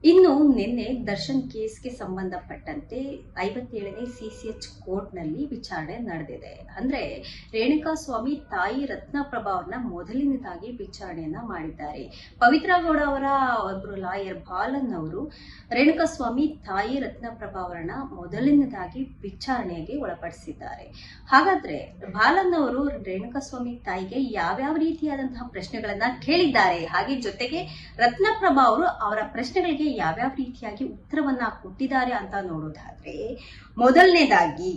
ಇನ್ನು ನಿನ್ನೆ ದರ್ಶನ್ ಕೇಸ್ಗೆ ಸಂಬಂಧಪಟ್ಟಂತೆ 57ನೇ CCH ಕೋರ್ಟ್ನಲ್ಲಿ ವಿಚಾರಣೆ ನಡೆದಿದೆ. ಅಂದ್ರೆ ರೇಣುಕಾಸ್ವಾಮಿ ತಾಯಿ ರತ್ನಪ್ರಭಾ ಅವರನ್ನ ಮೊದಲನೇದಾಗಿ ವಿಚಾರಣೆಯನ್ನ ಮಾಡಿದ್ದಾರೆ. ಪವಿತ್ರ ಗೌಡ ಅವರ ಒಬ್ಬರು ಲಾಯರ್ ಬಾಲನ್ ಅವರು ರೇಣುಕಾಸ್ವಾಮಿ ತಾಯಿ ರತ್ನಪ್ರಭಾ ಅವರನ್ನ ಮೊದಲನೇದಾಗಿ ವಿಚಾರಣೆಗೆ ಒಳಪಡಿಸಿದ್ದಾರೆ. ಹಾಗಾದ್ರೆ ಬಾಲನ್ ಅವರು ರೇಣುಕಾಸ್ವಾಮಿ ತಾಯಿಗೆ ಯಾವ್ಯಾವ ರೀತಿಯಾದಂತಹ ಪ್ರಶ್ನೆಗಳನ್ನ ಕೇಳಿದ್ದಾರೆ, ಹಾಗೆ ಜೊತೆಗೆ ರತ್ನಪ್ರಭಾ ಅವರು ಅವರ ಪ್ರಶ್ನೆಗಳಿಗೆ ಯಾವ್ಯಾವ ರೀತಿಯಾಗಿ ಉತ್ತರವನ್ನ ಕೊಟ್ಟಿದ್ದಾರೆ ಅಂತ ನೋಡೋದಾದ್ರೆ, ಮೊದಲನೇದಾಗಿ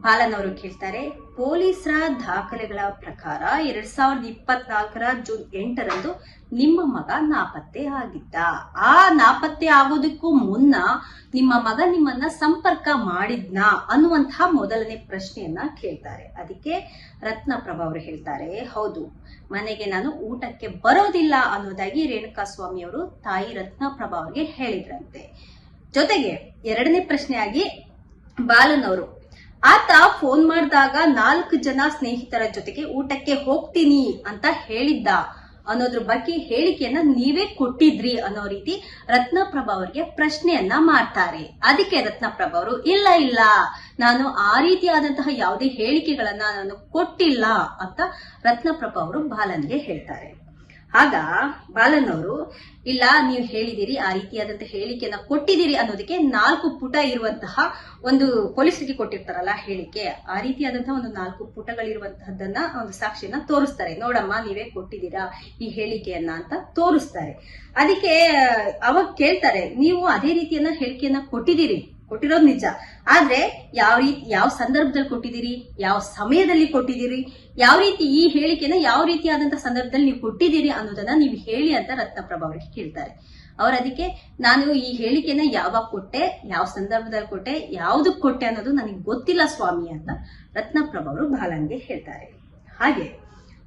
ಬಾಲನ್ ಅವರು ಕೇಳ್ತಾರೆ, ಪೊಲೀಸರ ದಾಖಲೆಗಳ ಪ್ರಕಾರ 2024 ಜೂನ್ 8ರಂದು ನಿಮ್ಮ ಮಗ ನಾಪತ್ತೆ ಆಗಿದ್ದ. ಆ ನಾಪತ್ತೆ ಆಗೋದಕ್ಕೂ ಮುನ್ನ ನಿಮ್ಮ ಮಗ ನಿಮ್ಮನ್ನ ಸಂಪರ್ಕ ಮಾಡಿದ್ನಾ ಅನ್ನುವಂತಹ ಮೊದಲನೇ ಪ್ರಶ್ನೆಯನ್ನ ಕೇಳ್ತಾರೆ. ಅದಕ್ಕೆ ರತ್ನಪ್ರಭಾ ಅವರು ಹೇಳ್ತಾರೆ, ಹೌದು, ಮನೆಗೆ ನಾನು ಊಟಕ್ಕೆ ಬರೋದಿಲ್ಲ ಅನ್ನೋದಾಗಿ ರೇಣುಕಾಸ್ವಾಮಿ ಅವರು ತಾಯಿ ರತ್ನಪ್ರಭಾ ಅವರಿಗೆ ಹೇಳಿದ್ರಂತೆ. ಜೊತೆಗೆ ಎರಡನೇ ಪ್ರಶ್ನೆಯಾಗಿ ಬಾಲನ್ ಅವರು, ಆತ ಫೋನ್ ಮಾಡಿದಾಗ 4 ಜನ ಸ್ನೇಹಿತರ ಜೊತೆಗೆ ಊಟಕ್ಕೆ ಹೋಗ್ತೀನಿ ಅಂತ ಹೇಳಿದ್ದ ಅನ್ನೋದ್ರ ಬಗ್ಗೆ ಹೇಳಿಕೆಯನ್ನ ನೀವೇ ಕೊಟ್ಟಿದ್ರಿ ಅನ್ನೋ ರೀತಿ ರತ್ನಪ್ರಭಾ ಅವರಿಗೆ ಪ್ರಶ್ನೆಯನ್ನ ಮಾಡ್ತಾರೆ. ಅದಕ್ಕೆ ರತ್ನಪ್ರಭಾ ಅವರು, ಇಲ್ಲ ನಾನು ಆ ರೀತಿಯಾದಂತಹ ಯಾವುದೇ ಹೇಳಿಕೆಗಳನ್ನ ನಾನು ಕೊಟ್ಟಿಲ್ಲ ಅಂತ ರತ್ನಪ್ರಭಾ ಅವರು ಬಾಲನ್ಗೆ ಹೇಳ್ತಾರೆ. ಆಗ ಬಾಲನ್ ಅವರು, ಇಲ್ಲ, ನೀವು ಹೇಳಿದಿರಿ, ಆ ರೀತಿಯಾದಂತಹ ಹೇಳಿಕೆಯನ್ನ ಕೊಟ್ಟಿದ್ದೀರಿ ಅನ್ನೋದಕ್ಕೆ 4 ಪುಟ ಇರುವಂತಹ ಒಂದು ಪೊಲೀಸರಿಗೆ ಕೊಟ್ಟಿರ್ತಾರಲ್ಲ ಹೇಳಿಕೆ, ಆ ರೀತಿಯಾದಂತಹ ಒಂದು 4 ಪುಟಗಳಿರುವಂತಹದ್ದನ್ನ ಒಂದು ಸಾಕ್ಷಿಯನ್ನ ತೋರಿಸ್ತಾರೆ. ನೋಡಮ್ಮ, ನೀವೇ ಕೊಟ್ಟಿದ್ದೀರಾ ಈ ಹೇಳಿಕೆಯನ್ನ ಅಂತ ತೋರಿಸ್ತಾರೆ. ಅದಕ್ಕೆ ಅವಾಗ ಕೇಳ್ತಾರೆ, ನೀವು ಅದೇ ರೀತಿಯನ್ನ ಹೇಳಿಕೆಯನ್ನ ಕೊಟ್ಟಿರೋದು ನಿಜ, ಆದ್ರೆ ಯಾವ ಸಂದರ್ಭದಲ್ಲಿ ಕೊಟ್ಟಿದ್ದೀರಿ, ಯಾವ ಸಮಯದಲ್ಲಿ ಕೊಟ್ಟಿದ್ದೀರಿ, ಯಾವ ರೀತಿ ಈ ಹೇಳಿಕೆನ ಯಾವ ರೀತಿಯಾದಂತಹ ಸಂದರ್ಭದಲ್ಲಿ ನೀವು ಕೊಟ್ಟಿದ್ದೀರಿ ಅನ್ನೋದನ್ನ ನೀವು ಹೇಳಿ ಅಂತ ರತ್ನಪ್ರಭಾ ಅವರಿಗೆ ಕೇಳ್ತಾರೆ. ಅವ್ರ ಅದಕ್ಕೆ, ನಾನು ಈ ಹೇಳಿಕೆನ ಯಾವಾಗ ಕೊಟ್ಟೆ, ಯಾವ ಸಂದರ್ಭದಲ್ಲಿ ಕೊಟ್ಟೆ, ಯಾವ್ದಕ್ ಕೊಟ್ಟೆ ಅನ್ನೋದು ನನಗೆ ಗೊತ್ತಿಲ್ಲ ಸ್ವಾಮಿ ಅಂತ ರತ್ನಪ್ರಭಾ ಅವರು ಬಾಲನ್ಗೆ ಹೇಳ್ತಾರೆ. ಹಾಗೆ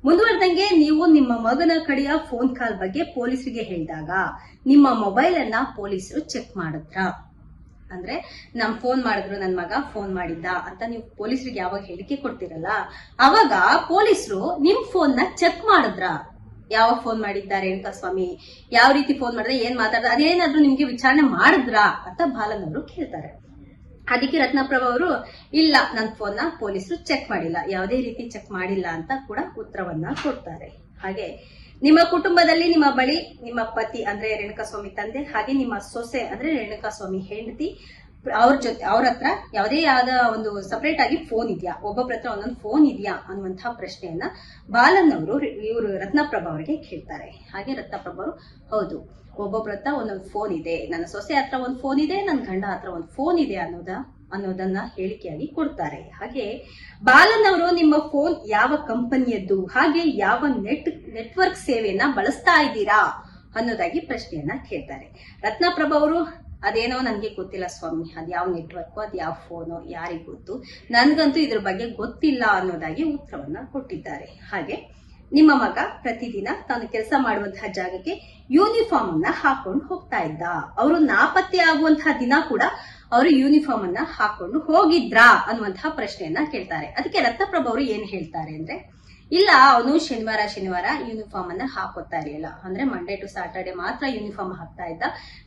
ಮುಂದುವರೆದಂಗೆ, ನೀವು ನಿಮ್ಮ ಮಗನ ಕಡೆಯ ಫೋನ್ ಕಾಲ್ ಬಗ್ಗೆ ಪೊಲೀಸರಿಗೆ ಹೇಳಿದಾಗ ನಿಮ್ಮ ಮೊಬೈಲ್ ಅನ್ನ ಪೊಲೀಸರು ಚೆಕ್ ಮಾಡಿದ್ರ? ಅಂದ್ರೆ ನಮ್ ಫೋನ್ ಮಾಡಿದ್ರು, ನನ್ ಮಗ ಫೋನ್ ಮಾಡಿದ್ದ ಅಂತ ನೀವು ಪೊಲೀಸರಿಗೆ ಯಾವಾಗ ಹೇಳಿಕೆ ಕೊಡ್ತಿರಲ್ಲ, ಅವಾಗ ಪೊಲೀಸರು ನಿಮ್ ಫೋನ್ ನ ಚೆಕ್ ಮಾಡಿದ್ರ? ಯಾವ ಫೋನ್ ಮಾಡಿದ್ದಾರೆ ರೇಣುಕಾಸ್ವಾಮಿ, ಯಾವ ರೀತಿ ಫೋನ್ ಮಾಡಿದ್ರೆ, ಏನ್ ಮಾತಾಡಿದ್ರೆ, ಅದೇನಾದ್ರೂ ನಿಮ್ಗೆ ವಿಚಾರಣೆ ಮಾಡಿದ್ರ ಅಂತ ಬಾಲನ್ ಅವರು ಕೇಳ್ತಾರೆ. ಅದಕ್ಕೆ ರತ್ನಪ್ರಭಾ ಅವರು, ಇಲ್ಲ, ನನ್ನ ಫೋನ್ ನ ಪೊಲೀಸರು ಚೆಕ್ ಮಾಡಿಲ್ಲ, ಯಾವುದೇ ರೀತಿ ಚೆಕ್ ಮಾಡಿಲ್ಲ ಅಂತ ಕೂಡ ಉತ್ತರವನ್ನ ಕೊಡ್ತಾರೆ. ಹಾಗೆ ನಿಮ್ಮ ಕುಟುಂಬದಲ್ಲಿ ನಿಮ್ಮ ಬಳಿ ನಿಮ್ಮ ಪತಿ ಅಂದ್ರೆ ರೇಣುಕಾಸ್ವಾಮಿ ತಂದೆ, ಹಾಗೆ ನಿಮ್ಮ ಸೊಸೆ ಅಂದ್ರೆ ರೇಣುಕಾಸ್ವಾಮಿ ಹೆಂಡತಿ, ಅವ್ರ ಹತ್ರ ಯಾವುದೇ ಆದ ಒಂದು ಸಪರೇಟ್ ಆಗಿ ಫೋನ್ ಇದೆಯಾ, ಒಬ್ಬೊಬ್ಬರ ಹತ್ರ ಒಂದೊಂದು ಫೋನ್ ಇದೆಯಾ ಅನ್ನುವಂತಹ ಪ್ರಶ್ನೆಯನ್ನ ಬಾಲನ್ ಅವರು ಇವರು ರತ್ನಪ್ರಭಾ ಅವರಿಗೆ ಕೇಳ್ತಾರೆ. ಹಾಗೆ ರತ್ನಪ್ರಭಾ ಅವರು, ಹೌದು, ಒಬ್ಬೊಬ್ಬರ ಹತ್ರ ಒಂದೊಂದು ಫೋನ್ ಇದೆ, ನನ್ನ ಸೊಸೆ ಹತ್ರ ಒಂದು ಫೋನ್ ಇದೆ, ನನ್ನ ಗಂಡ ಹತ್ರ ಒಂದು ಫೋನ್ ಇದೆ ಅನ್ನೋದನ್ನ ಹೇಳಿಕೆಯಾಗಿ ಕೊಡ್ತಾರೆ. ಹಾಗೆ ಬಾಲನ್ ಅವರು, ನಿಮ್ಮ ಫೋನ್ ಯಾವ ಕಂಪನಿಯದ್ದು, ಹಾಗೆ ಯಾವ ನೆಟ್ವರ್ಕ್ ಸೇವೆಯನ್ನ ಬಳಸ್ತಾ ಇದ್ದೀರಾ ಅನ್ನೋದಾಗಿ ಪ್ರಶ್ನೆಯನ್ನ ಕೇಳ್ತಾರೆ. ರತ್ನಪ್ರಭಾ ಅವರು, ಅದೇನೋ ನನ್ಗೆ ಗೊತ್ತಿಲ್ಲ ಸ್ವಾಮಿ, ಅದ್ ಯಾವ ನೆಟ್ವರ್ಕ್, ಅದ್ ಯಾವ ಫೋನು, ಯಾರಿಗ್ ಗೊತ್ತು, ನನ್ಗಂತೂ ಇದ್ರ ಬಗ್ಗೆ ಗೊತ್ತಿಲ್ಲ ಅನ್ನೋದಾಗಿ ಉತ್ತರವನ್ನ ಕೊಟ್ಟಿದ್ದಾರೆ. ಹಾಗೆ ನಿಮ್ಮ ಮಗ ಪ್ರತಿದಿನ ತಾನು ಕೆಲಸ ಮಾಡುವಂತಹ ಜಾಗಕ್ಕೆ ಯೂನಿಫಾರ್ಮ್ ಅನ್ನ ಹಾಕೊಂಡು ಹೋಗ್ತಾ ಇದ್ದ, ಅವರು ನಾಪತ್ತೆ ಆಗುವಂತಹ ದಿನ ಕೂಡ ಅವರು ಯೂನಿಫಾರ್ಮ್ ಅನ್ನ ಹಾಕೊಂಡು ಹೋಗಿದ್ರಾ ಅನ್ನುವಂತಹ ಪ್ರಶ್ನೆಯನ್ನ ಕೇಳ್ತಾರೆ. ಅದಕ್ಕೆ ರತ್ನಪ್ರಭಾ ಅವರು ಏನ್ ಹೇಳ್ತಾರೆ ಅಂದ್ರೆ, ಇಲ್ಲ, ಅವನು ಶನಿವಾರ ಯೂನಿಫಾರ್ಮ್ ಅನ್ನ ಹಾಕೋತಾ ಇರಲಿಲ್ಲ, ಅಂದ್ರೆ ಮಂಡೇ ಟು ಸ್ಯಾಟರ್ಡೆ ಮಾತ್ರ ಯೂನಿಫಾರ್ಮ್ ಹಾಕ್ತಾ ಇದ್ದ,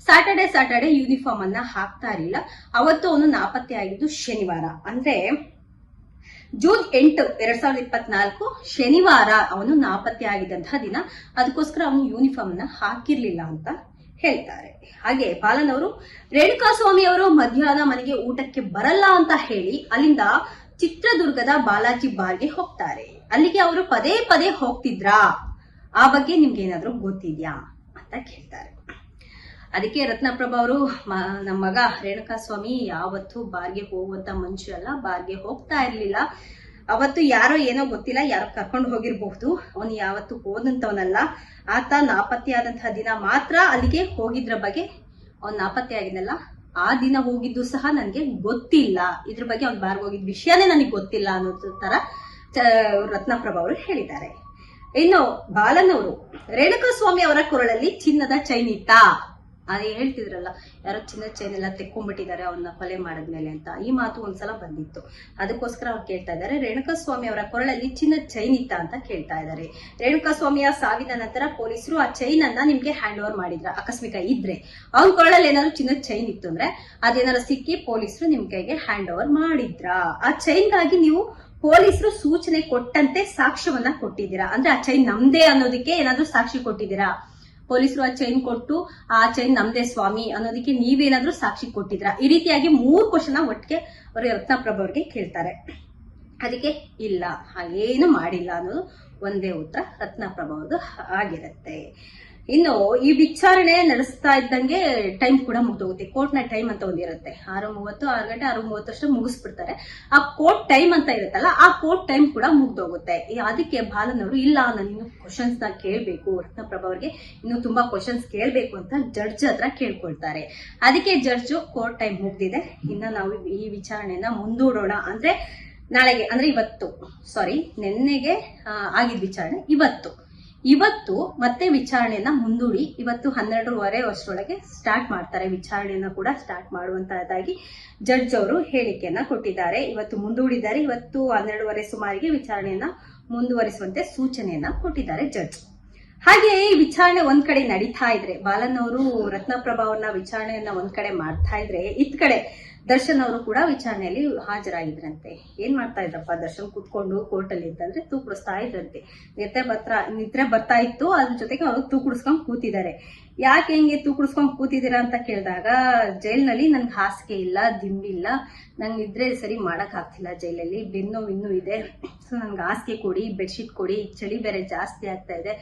ಸ್ಯಾಟರ್ಡೆ ಯೂನಿಫಾರ್ಮ್ ಅನ್ನ ಹಾಕ್ತಾ ಇರಲಿಲ್ಲ. ಅವತ್ತು ಅವನು ನಾಪತ್ತೆ ಆಗಿದ್ದು ಶನಿವಾರ, ಅಂದ್ರೆ ಜೂನ್ 8, 2024 ಶನಿವಾರ ಅವನು ನಾಪತ್ತೆ ಆಗಿದ್ದಂತಹ ದಿನ, ಅದಕ್ಕೋಸ್ಕರ ಅವನು ಯೂನಿಫಾರ್ಮ್ ಅನ್ನ ಹಾಕಿರ್ಲಿಲ್ಲ ಅಂತ ಹೇಳ್ತಾರೆ. ಹಾಗೆ ಬಾಲನ್ ಅವರು, ರೇಣುಕಾಸ್ವಾಮಿ ಅವರು ಮಧ್ಯಾಹ್ನ ಮನೆಗೆ ಊಟಕ್ಕೆ ಬರಲ್ಲ ಅಂತ ಹೇಳಿ ಅಲ್ಲಿಂದ ಚಿತ್ರದುರ್ಗದ ಬಾಲಾಜಿ ಬಾರ್ಗೆ ಹೋಗ್ತಾರೆ. ಅಲ್ಲಿಗೆ ಅವರು ಪದೇ ಹೋಗ್ತಿದ್ರಾ, ಆ ಬಗ್ಗೆ ನಿಮ್ಗೆ ಏನಾದ್ರೂ ಗೊತ್ತಿದ್ಯಾ ಅಂತ ಕೇಳ್ತಾರೆ. ಅದಕ್ಕೆ ರತ್ನಪ್ರಭಾ ಅವರು, ನಮ್ಮ ಮಗ ರೇಣುಕಾಸ್ವಾಮಿ ಯಾವತ್ತು ಬಾರ್ಗೆ ಹೋಗುವಂತ ಮನುಷ್ಯ ಅಲ್ಲ, ಬಾರ್ಗೆ ಹೋಗ್ತಾ ಇರ್ಲಿಲ್ಲ, ಅವತ್ತು ಯಾರೋ ಏನೋ ಗೊತ್ತಿಲ್ಲ, ಯಾರೋ ಕರ್ಕೊಂಡು ಹೋಗಿರ್ಬಹುದು, ಅವನು ಯಾವತ್ತು ಹೋದಂತವನಲ್ಲ, ಆತ ನಾಪತ್ತೆ ಆದಂತಹ ದಿನ ಮಾತ್ರ ಅಲ್ಲಿಗೆ ಹೋಗಿದ್ರ ಬಗ್ಗೆ, ಅವ್ನು ನಾಪತ್ತೆ ಆಗಿದ್ನಲ್ಲ ಆ ದಿನ ಹೋಗಿದ್ದು ಸಹ ನನಗೆ ಗೊತ್ತಿಲ್ಲ, ಇದ್ರ ಬಗ್ಗೆ ಅವ್ನು ಬಾರ್ಗೆ ಹೋಗಿದ್ ವಿಷಯನೇ ನನಗೆ ಗೊತ್ತಿಲ್ಲ ಅನ್ನೋ ತರ ರತ್ನಪ್ರಭಾ ಅವರು ಹೇಳಿದ್ದಾರೆ. ಇನ್ನು ಬಾಲನ್ ಅವರು, ರೇಣುಕಾಸ್ವಾಮಿ ಅವರ ಕೊರಳಲ್ಲಿ ಚಿನ್ನದ ಚೈನ್ ಇತ್ತಾ ಅದೇ ಹೇಳ್ತಿದ್ರಲ್ಲ, ಯಾರೋ ಚಿನ್ನದ ಚೈನ್ ಎಲ್ಲ ತೆಕ್ಕೊಂಡ್ಬಿಟ್ಟಿದ್ದಾರೆ ಅವನ್ನ ಕೊಲೆ ಮಾಡಿದ್ಮೇಲೆ ಅಂತ. ಈ ಮಾತು ಒಂದ್ಸಲ ಬಂದಿತ್ತು. ಅದಕ್ಕೋಸ್ಕರ ಅವ್ರು ಕೇಳ್ತಾ ಇದ್ದಾರೆ, ರೇಣುಕಾಸ್ವಾಮಿ ಅವರ ಕೊರಳಲ್ಲಿ ಚಿನ್ನದ ಚೈನ್ ಇತ್ತ ಅಂತ ಕೇಳ್ತಾ ಇದ್ದಾರೆ. ರೇಣುಕಾಸ್ವಾಮಿಯ ಸಾವಿನ ನಂತರ ಪೊಲೀಸರು ಆ ಚೈನ್ ಅನ್ನ ನಿಮ್ಗೆ ಹ್ಯಾಂಡ್ ಓವರ್ ಮಾಡಿದ್ರ, ಆಕಸ್ಮಿಕ ಇದ್ರೆ ಅವ್ನ ಕೊರಳಲ್ಲಿ ಏನಾದ್ರು ಚಿನ್ನದ ಚೈನ್ ಇತ್ತು ಅಂದ್ರೆ ಅದೇನಾದ್ರು ಸಿಕ್ಕಿ ಪೊಲೀಸರು ನಿಮ್ ಕೈಗೆ ಹ್ಯಾಂಡ್ ಓವರ್ ಮಾಡಿದ್ರ, ಆ ಚೈನ್ಗಾಗಿ ನೀವು ಪೊಲೀಸರು ಸೂಚನೆ ಕೊಟ್ಟಂತೆ ಸಾಕ್ಷ್ಯವನ್ನ ಕೊಟ್ಟಿದ್ದೀರಾ, ಅಂದ್ರೆ ಆ ಚೈನ್ ನಮ್ದೇ ಅನ್ನೋದಕ್ಕೆ ಏನಾದ್ರು ಸಾಕ್ಷಿ ಕೊಟ್ಟಿದ್ದೀರಾ? ಪೊಲೀಸರು ಆ ಚೈನ್ ಕೊಟ್ಟು ಆ ಚೈನ್ ನಮ್ದೇ ಸ್ವಾಮಿ ಅನ್ನೋದಕ್ಕೆ ನೀವೇನಾದ್ರೂ ಸಾಕ್ಷಿ ಕೊಟ್ಟಿದ್ರ? ಈ ರೀತಿಯಾಗಿ 3 ಕ್ವಶನ್ ಒಟ್ಟಿಗೆ ಅವರು ರತ್ನಪ್ರಭಾ ಅವ್ರಿಗೆ ಕೇಳ್ತಾರೆ. ಅದಕ್ಕೆ ಇಲ್ಲ, ಹಾಗೇನು ಮಾಡಿಲ್ಲ ಅನ್ನೋದು ಒಂದೇ ಉತ್ತರ ರತ್ನಪ್ರಭಾ ಅವ್ರದ್ದು ಆಗಿರುತ್ತೆ. ಇನ್ನು ಈ ವಿಚಾರಣೆ ನಡೆಸ್ತಾ ಇದ್ದಂಗೆ ಟೈಮ್ ಕೂಡ ಮುಗ್ದೋಗುತ್ತೆ. ಕೋರ್ಟ್ ನ ಟೈಮ್ ಅಂತ ಒಂದಿರುತ್ತೆ, 6:30 6 ಗಂಟೆ 6:30 ಅಷ್ಟು ಮುಗಿಸ್ಬಿಡ್ತಾರೆ. ಆ ಕೋರ್ಟ್ ಟೈಮ್ ಅಂತ ಇರುತ್ತಲ್ಲ, ಆ ಕೋರ್ಟ್ ಟೈಮ್ ಕೂಡ ಮುಗ್ದೋಗುತ್ತೆ. ಅದಕ್ಕೆ ಬಾಲನ್ ಅವರು ಇಲ್ಲ, ನಾನು ಇನ್ನು ಕ್ವಶನ್ಸ್ ನ ಕೇಳ್ಬೇಕು, ರತ್ನಪ್ರಭಾ ಅವ್ರಿಗೆ ಇನ್ನು ತುಂಬಾ ಕ್ವಶನ್ಸ್ ಕೇಳ್ಬೇಕು ಅಂತ ಜಡ್ಜ್ ಹತ್ರ ಕೇಳ್ಕೊಳ್ತಾರೆ. ಅದಕ್ಕೆ ಜಡ್ಜ್ ಕೋರ್ಟ್ ಟೈಮ್ ಮುಗ್ದಿದೆ, ಇನ್ನ ನಾವು ಈ ವಿಚಾರಣೆಯನ್ನ ಮುಂದೂಡೋಣ, ಅಂದ್ರೆ ನಾಳೆಗೆ, ಅಂದ್ರೆ ಇವತ್ತು, ಸಾರಿ ನೆನ್ನೆಗೆ ಆಗಿದ್ ವಿಚಾರಣೆ ಇವತ್ತು ಮತ್ತೆ ವಿಚಾರಣೆಯನ್ನ ಮುಂದೂಡಿ ಇವತ್ತು 12:30 ಅಷ್ಟರೊಳಗೆ ಸ್ಟಾರ್ಟ್ ಮಾಡ್ತಾರೆ. ವಿಚಾರಣೆಯನ್ನ ಕೂಡ ಸ್ಟಾರ್ಟ್ ಮಾಡುವಂತಹದ್ದಾಗಿ ಜಡ್ಜ್ ಅವರು ಹೇಳಿಕೆಯನ್ನ ಕೊಟ್ಟಿದ್ದಾರೆ. ಇವತ್ತು ಮುಂದೂಡಿದ್ದಾರೆ. ಇವತ್ತು 12:30 ಸುಮಾರಿಗೆ ವಿಚಾರಣೆಯನ್ನ ಮುಂದುವರಿಸುವಂತೆ ಸೂಚನೆಯನ್ನ ಕೊಟ್ಟಿದ್ದಾರೆ ಜಡ್ಜ್. ಹಾಗೆ ಈ ವಿಚಾರಣೆ ಒಂದ್ ಕಡೆ ನಡೀತಾ ಇದ್ರೆ, ಬಾಲನ್ ಅವರು ರತ್ನಪ್ರಭಾ ಅವ್ರನ್ನ ವಿಚಾರಣೆಯನ್ನ ಒಂದ್ ಕಡೆ ಮಾಡ್ತಾ ಇದ್ರೆ, ಇತ್ ಕಡೆ ದರ್ಶನ್ ಅವರು ಕೂಡ ವಿಚಾರಣೆಯಲ್ಲಿ ಹಾಜರಾಗಿದ್ರಂತೆ. ಏನ್ ಮಾಡ್ತಾ ಇದ್ರಪ್ಪ ದರ್ಶನ್ ಕೂತ್ಕೊಂಡು ಕೋರ್ಟ್ ಅಲ್ಲಿ ಅಂತಂದ್ರೆ ತೂಕಡಿಸ್ತಾ ಇದ್ರಂತೆ. ನಿದ್ರೆ ಬರ್ತಾ ಇತ್ತು, ಅದ್ರ ಜೊತೆಗೆ ಅವರು ತೂಕಡಿಸ್ಕೊಂಡ್ ಕೂತಿದ್ದಾರೆ. ಯಾಕೆ ಹಿಂಗೆ ತೂಕಡಿಸ್ಕೊಂಡ್ ಕೂತಿದ್ದೀರಾ ಅಂತ ಕೇಳಿದಾಗ, ಜೈಲ್ನಲ್ಲಿ ನನ್ಗೆ ಹಾಸಿಗೆ ಇಲ್ಲ, ದಿಂಬಿಲ್ಲ, ನಂಗೆ ನಿದ್ರೆ ಸರಿ ಮಾಡಕ್ ಆಗ್ತಿಲ್ಲ, ಜೈಲಲ್ಲಿ ಬೆನ್ನೋವು ಇನ್ನೂ ಇದೆ, ಸೊ ನನ್ಗೆ ಹಾಸಿಗೆ ಕೊಡಿ, ಬೆಡ್ಶೀಟ್ ಕೊಡಿ, ಚಳಿ ಬೇರೆ ಜಾಸ್ತಿ ಆಗ್ತಾ ಇದೆ,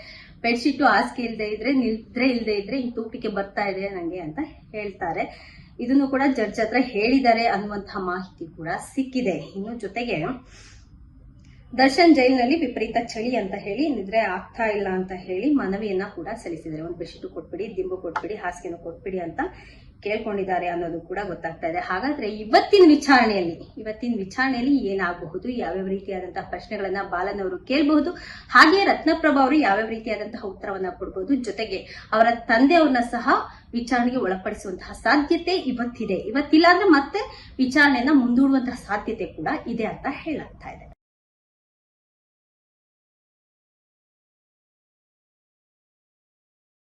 ಬೆಡ್ಶೀಟು ಹಾಸಿಗೆ ಇಲ್ಲದೆ ಇದ್ರೆ, ನಿದ್ರೆ ಇಲ್ಲದೆ ಇದ್ರೆ ಈ ತೂಕಕ್ಕೆ ಬರ್ತಾ ಇದೆ ನಂಗೆ ಅಂತ ಹೇಳ್ತಾರೆ. ಇದನ್ನು ಕೂಡ ಜಡ್ಜ್ ಹತ್ರ ಹೇಳಿದ್ದಾರೆ ಅನ್ನುವಂತಹ ಮಾಹಿತಿ ಕೂಡ ಸಿಕ್ಕಿದೆ. ಇನ್ನು ಜೊತೆಗೆ ದರ್ಶನ್ ಜೈಲಿನಲ್ಲಿ ವಿಪರೀತ ಚಳಿ ಅಂತ ಹೇಳಿ, ನಿದ್ರೆ ಆಗ್ತಾ ಇಲ್ಲ ಅಂತ ಹೇಳಿ ಮನವಿಯನ್ನ ಕೂಡ ಸಲ್ಲಿಸಿದ್ದಾರೆ. ಒಂದು ಬೆಡ್ಶೀಟು ಕೊಟ್ಬಿಡಿ, ದಿಂಬು ಕೊಟ್ಬಿಡಿ, ಹಾಸಿಗೆನ ಕೊಟ್ಬಿಡಿ ಅಂತ ಕೇಳ್ಕೊಂಡಿದ್ದಾರೆ ಅನ್ನೋದು ಕೂಡ ಗೊತ್ತಾಗ್ತಾ ಇದೆ. ಹಾಗಾದ್ರೆ ಇವತ್ತಿನ ವಿಚಾರಣೆಯಲ್ಲಿ ಏನಾಗಬಹುದು, ಯಾವ್ಯಾವ ರೀತಿಯಾದಂತಹ ಪ್ರಶ್ನೆಗಳನ್ನ ಬಾಲನ್ ಅವರು ಕೇಳಬಹುದು, ಹಾಗೆ ರತ್ನಪ್ರಭಾ ಅವರು ಯಾವ್ಯಾವ ರೀತಿಯಾದಂತಹ ಉತ್ತರವನ್ನ ಕೊಡಬಹುದು, ಜೊತೆಗೆ ಅವರ ತಂದೆಯವ್ರನ್ನ ಸಹ ವಿಚಾರಣೆಗೆ ಒಳಪಡಿಸುವಂತಹ ಸಾಧ್ಯತೆ ಇವತ್ತಿದೆ. ಇವತ್ತಿಲ್ಲ ಅಂದ್ರೆ ಮತ್ತೆ ವಿಚಾರಣೆಯನ್ನ ಮುಂದೂಡುವಂತಹ ಸಾಧ್ಯತೆ ಕೂಡ ಇದೆ ಅಂತ ಹೇಳಲಾಗ್ತಾ ಇದೆ.